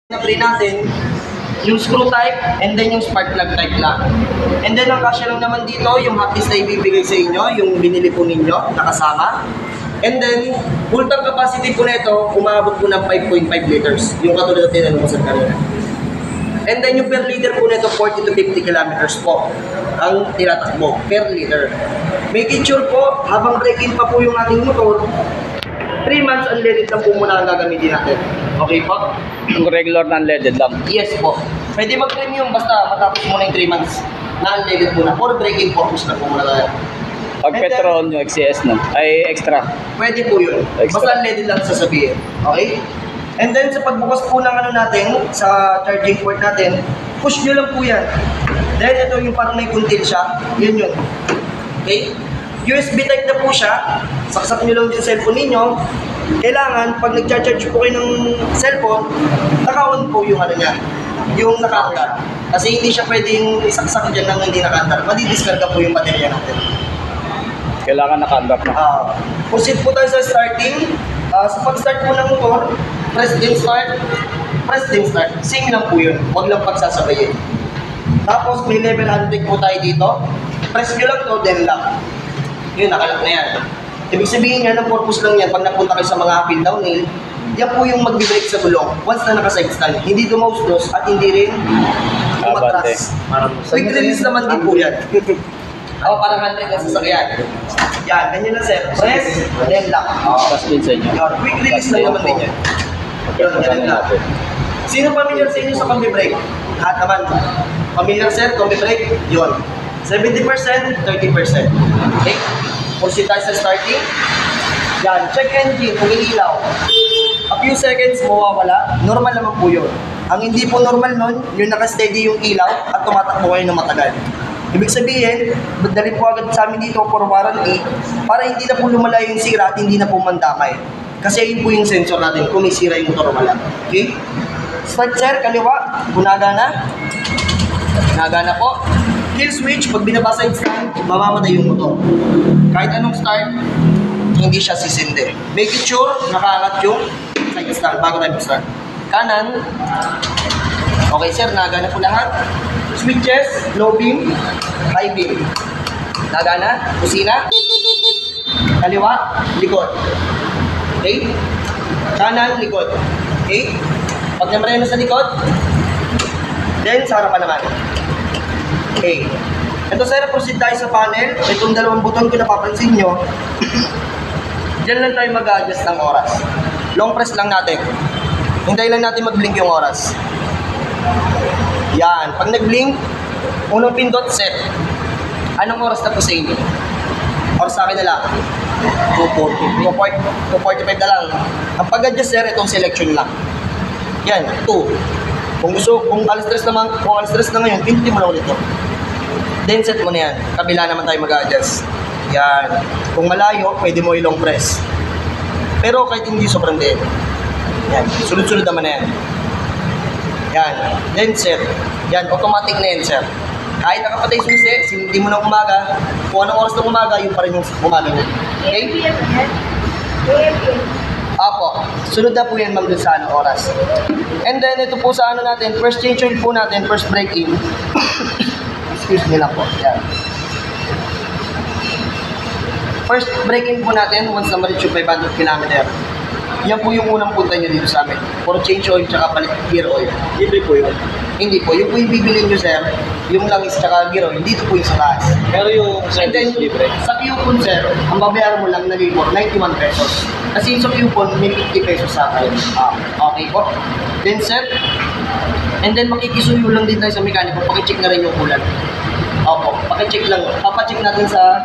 Na-play natin, yung screw type, and then yung spark plug type lang. And then ang kasya lang naman dito, yung hotkeys na ibibigay sa inyo, yung binili po ninyo, nakasama. And then, full tank capacity po nito, umabot po ng 5.5 liters. Yung katulad na tinanong ko sa kanina. And then yung per liter po nito, 40 to 50 kilometers po ang tinatakbo per liter. Making sure po, habang break-in pa po yung ating motor, 3 months unleaded lang po muna ang gagamitin natin. Okay po? Yung regular na unleaded lang. Yes po. Pwede mag-premium basta matapos muna yung 3 months na unleaded muna. For break-in purpose na po muna tayo. Pag And then, petrol yung XCS no? Ay extra. pwede po yun. Extra. Basta unleaded lang sasabihin. Okay? And then sa pagbukas po ng ano natin, sa charging port natin, push nyo lang po yan. Then ito yung parang may kuntil siya. Yun yun. Okay? USB type na po siya. Saksak nyo lang yung cellphone ninyo. Kailangan, pag nag-charge po kayo ng cellphone, naka-on po yung ano niya. Yung naka-andar. Kasi hindi siya pwedeng isaksak dyan nang hindi naka-andar. Madidiskarga po yung baterya natin. Kailangan naka-unlock na. Proceed po tayo sa starting. Sa pag-start po ng motor, press din start. Press din start. Sing lang po yun. Huwag lang pagsasabayin. Tapos may level handbrake po tayo dito. Press nyo lang to, then lock. Yun, nakalock na yan. Ibig sabihin yan, ang purpose lang yan, pag napunta kayo sa mga up and down hill, yan po yung mag-brake sa gulong. Once na naka-side stand, hindi dumaustos at hindi rin umatras. Quick release naman din po yan. Parang handbrake na sasakyan. Yan, ganyan na sir. Press, then lock. Tapos din sa inyo. Yun, quick release lang naman din yan. Yun, ganyan lang. Sino familiar sa inyo sa combi-brake? Lahat naman. Familiar sir, combi-brake? Yun. 70%, 30%. Okay? Proceed tayo sa starting. Yan, check engine, kung ilaw. A few seconds, mawawala. Normal naman po yun. Ang hindi po normal nun, yung naka-steady yung ilaw at tumatakbo kayo ng matagal. Ibig sabihin, dali po agad sa amin dito for warranty para hindi na po lumala yung sira at hindi na po mandamay. Kasi yun po yung sensor natin kung may sira yung motor wala. Okay? Start sir, kaliwa. Gumagana. Gumagana po. Kill switch, pag binabasa yung stand, mamamatay yung motor. Kahit anong start, hindi siya sisindi. Make it sure, nakaangat yung side stand bago tayo start. Kanan. Okay sir, nagana po lahat. Switches, low beam, high beam. Nagana, kusina. Kaliwa, likod. Okay? Kanan, likod. Okay? Pag namarena sa likod, then sa harapan naman. Okay. Ito sir, proceed tayo sa panel. Itong dalawang buton ko napapansin nyo. Diyan lang tayo mag-adjust ng oras. Long press lang natin. Hintayin lang natin mag-blink yung oras. Yan. Pag nag-blink, unang pindot, set. Anong oras na po sa inyo? Oras sa akin na lang. 2:40. 2:45 na lang. Ang pag-adjust sir, itong selection lang. Yan, 2. Kung alas 3 naman, kung alas 3 na ngayon, pindutin mo lang ulit ito. Then set mo na yan. Kabila naman tayo mag-adjust. Yan. Kung malayo, pwede mo i-long press. Pero kahit hindi sobrang din. Yan. Sunod-sunod naman na yan. Yan. Then set. Yan. Automatic na yan, sir. Kahit nakapatay susi, hindi mo ng umaga, kung anong oras ng umaga, yung pa rin yung umaga mo. Okay? Apo. Sunod na po yan, ma'am, dun sa anong oras. And then, ito po sa ano natin, first change oil po natin, first break-in. Excuse me lang po. Yan. First break-in po natin, once na ma-reach yung 500 km. Yan po yung unang punta nyo dito sa amin. For change oil, tsaka palit gear oil. Libre po yun. Hindi po. Yung po yung bibilin nyo, sir, yung langis tsaka gear oil, dito po yung sa taas. Pero yung And then, libre. sa coupon, sir, ang babayaran mo lang na libor, 91 pesos. Kasi yung sa coupon, may 50 pesos sa akin. Okay po. Then, sir, and then makikisuyo lang din tayo sa mekaniko, pakicheck na rin yung kulan. Opo, pakicheck lang. Papacheck natin sa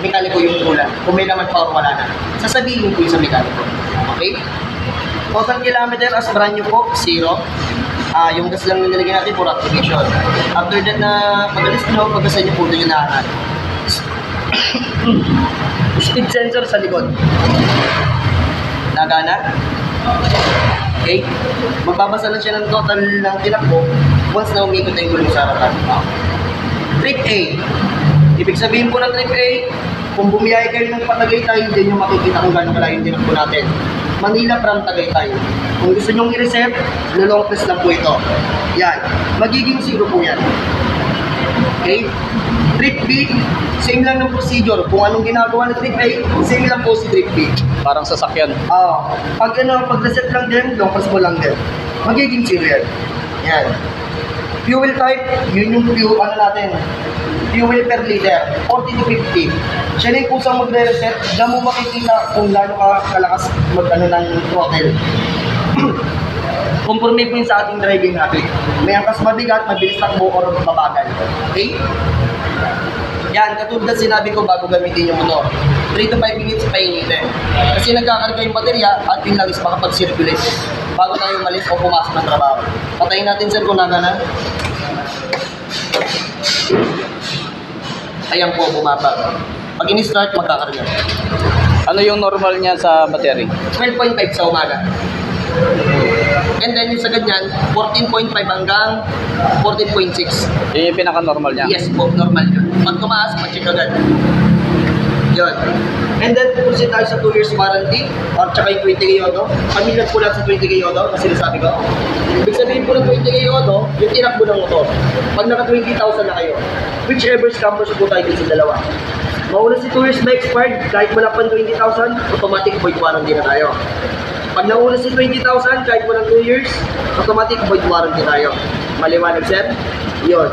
mekaniko yung kulan. Kung may naman pa o wala na. Sasabihin po yung sa mekaniko. Okay? Total kilometer as brand new po, 0. Yung gas lang nilagay natin for activation. After that na pag-alis nyo, pag-asan nyo po doon yung nahanap. Speed sensor sa likod. Nagana. Okay? Magbabasa lang siya ng total ng tinakbo once na umikot na yung gulong sa harapan. Trip A. Ibig sabihin po ng trip A, kung bumiyahe kayo ng Patagaytay, hindi nyo makikita kung gano'ng kalayo yung tinakbo natin. Manila from Tagaytay. Kung gusto nyong i-reset, long press lang po ito. Yan. Magiging 0 po yan. Okay? Trip B, same lang ng procedure. Kung anong ginagawa ng trip A, same lang po si trip B. Parang sasakyan. Pag reset lang din, long press mo lang din. Magiging 0 yan. Yan. Fuel type, yun yung fuel, natin, fuel per liter, 40 to 50. Siya na yung kusang magre-reset, diyan mo makikita kung gaano ka kalakas ng throttle. Conforme po yun sa ating driving habit. May angkas mabigat, mabilis takbo, or mabagal. Okay? Yan, katulad ng sinabi ko bago gamitin yung motor. 3 to 5 minutes painitin. Kasi nagkakarga yung baterya at yun lang is makapag-circulate bago tayo umalis o pumasok ng trabaho. Patayin natin sir kung nagana. Ayan po, bumaba. Pag in-start, magkakarga. Ano yung normal niya sa battery? 12.5 sa umaga. And then yung sa ganyan, 14.5 hanggang 14.6. Yun yung pinaka-normal niya? Yes po, normal yun. Pag tumaas, ma-check agad. Yun. And then, pupunsin tayo sa 2 years warranty at saka yung 20K Auto. Pamilyar po lang sa 20K Auto kasi sinasabi ko. Ibig sabihin po ng 20K Auto, yung tinakbo ng motor. Pag naka 20,000 na kayo, whichever scammers po tayo din sa dalawa. Mauna si 2 years na expired, kahit wala pang 20,000, automatic void warranty na tayo. Pag nauna si 20,000, kahit walang 2 years, automatic void warranty tayo. Maliwanag, sir? Yun.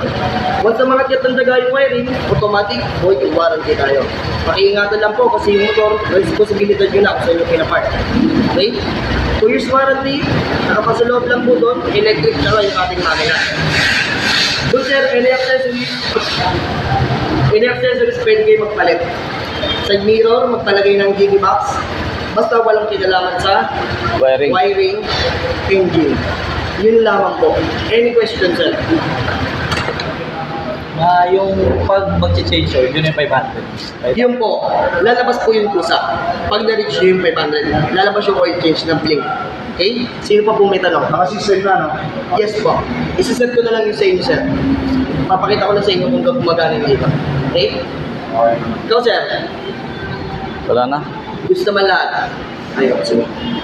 Once na makakit ng daga yung wiring, automatic void warranty tayo. Pakiingatan lang po kasi yung motor, responsibilidad nyo na kung saan yung pinapart. Okay? 2 years warranty, nakapasaloob lang po doon, electric tsaka yung ating makina. Doon, sir, any accessories pwede kayo magpalit. Side mirror, magpalagay ng Digibox. Basta walang kinalaman sa wiring, engine. Yun lamang po. Any question, sir? Yung pag mag-change oil, yun yung 500. Yun po, lalabas po yung kusa. Pag na-reach nyo yung 500, lalabas yung oil change ng blink. Okay? Sino pa po may tanong? Nakasisend na, no? Yes po. Isa-set ko na lang yung sa inyo, sir. Papakita ko na sa inyo kung gumagana yung iba. Okay? Ikaw, sir. Wala na. Gusto naman lahat. Ayun, sige.